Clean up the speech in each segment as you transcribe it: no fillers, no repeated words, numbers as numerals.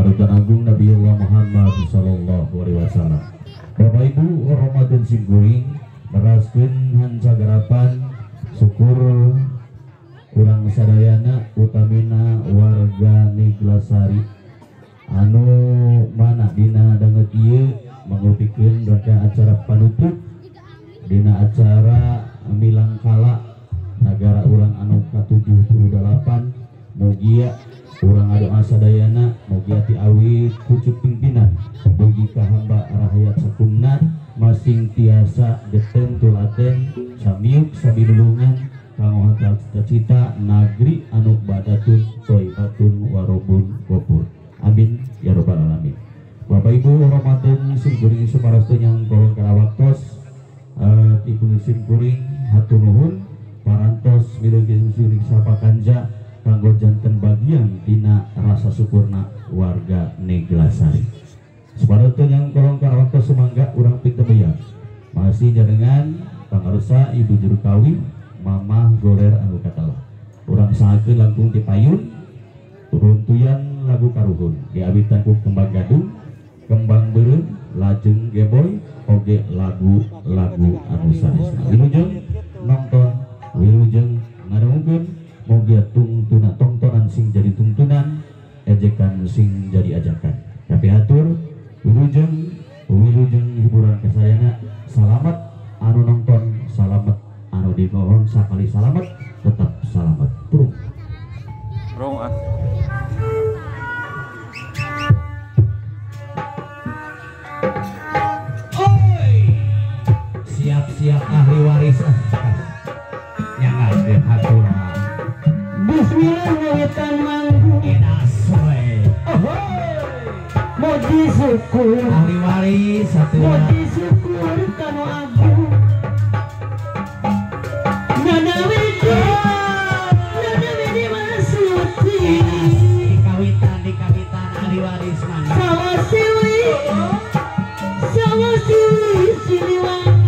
panutan agung Nabiullah Muhammad sallallahu alaihi wasallam. Bapak Ibu Ramadan simkuring meraskeun hancagarapan syukur kurang sadayana utamina warga Neglasari anu mana dina danget ieu mangupikeun raka acara panutup dina acara milangkala negara urang anu ke-78 mugia urang adu sadayana mugia ti awit pucuk pimpinan mugi ka hamba rakyat sakumna masing tiasa geteng tulaten samiuk sabilulungan kanggo hantal cita-cita nagri anu badatun toibatun warobun kopur. Amin ya robbal alamin. Bapak Ibu Ramadan simkuring suparastu yang golong kalawaktos ibu simkuring hatur nuhun parantos milugi simkuring sapa kanja kanggo janten bagian dina rasa syukurna warga Neglasari. Suparastu yang golong kalawaktos sumangga urang pitebeyan masih jarengan pangarusa ibu juru kawin Mama Gorer anu katalah urang sahakeun langkung ti payun runtuyan lagu karuhun diawitan ku kembang gadung kembang beureum lajeng geboy oge lagu-lagu anu sanesna wilujeng nonton wilujeng ngadengkeun mogia tungtuna tontonan sing jadi tuntunan ejekan sing jadi ajakan tapi atur wilujeng hiburan kasayana salamet anu nonton salamet anu dimohon sakali salamet tetap salamet prung siap ahli waris yang ada hatura bismillah ngawitan manggung edas we moji syukur ahli waris satu moji syukur kanu agung nana widi masuti di kawitan ahli waris mana sawa siwi siliwangi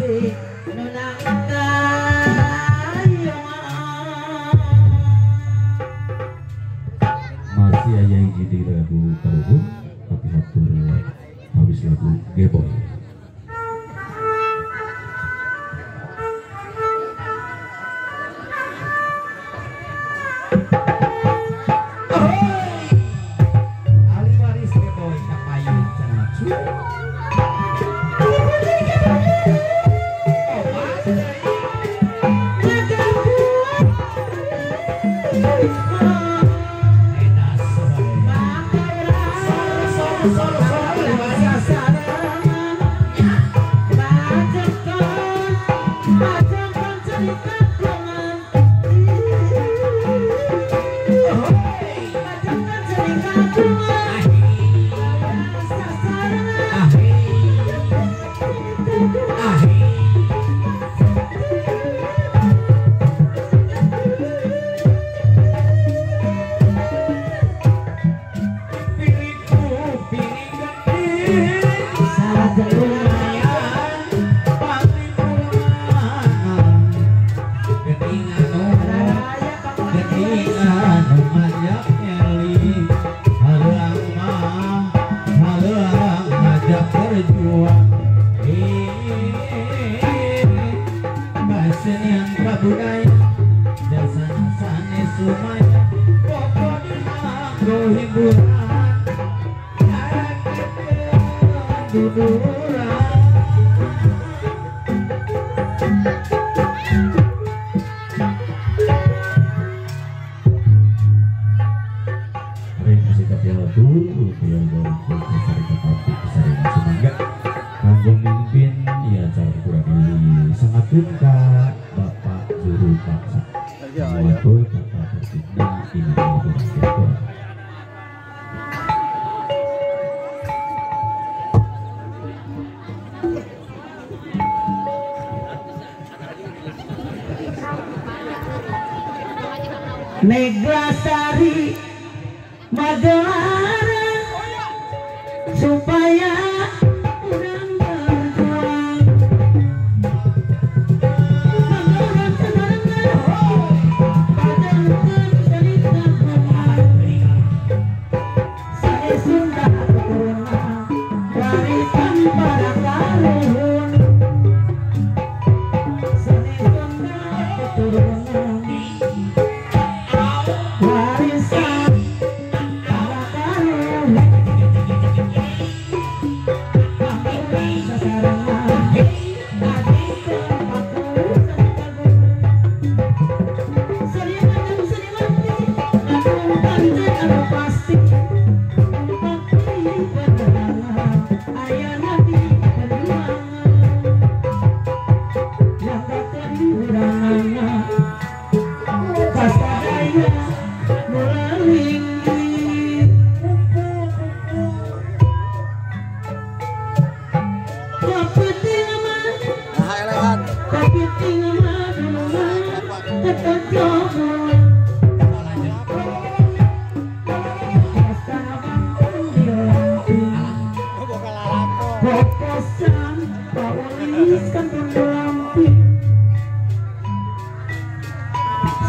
kasih nunang kayong masih aya hiji di lagu karuhun tapi hatur habis lagu Geboy. Neglasari Magelang supaya urang berjuang menurut senarengan padangkeun cerita kemari saya Sunda keturunan warisan para kaluhun saya Sunda keturunan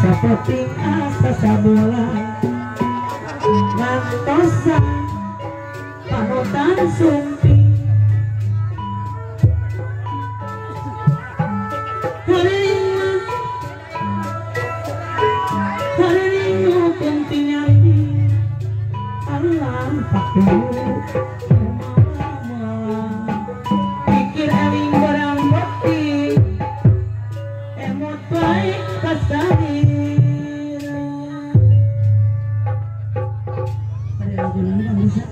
seperti asa sabulan ngantosan panutan sumpi haringu pentingnya ini alam pakai pikir eling barang bukti emot baik kasari ada lagu nang bisa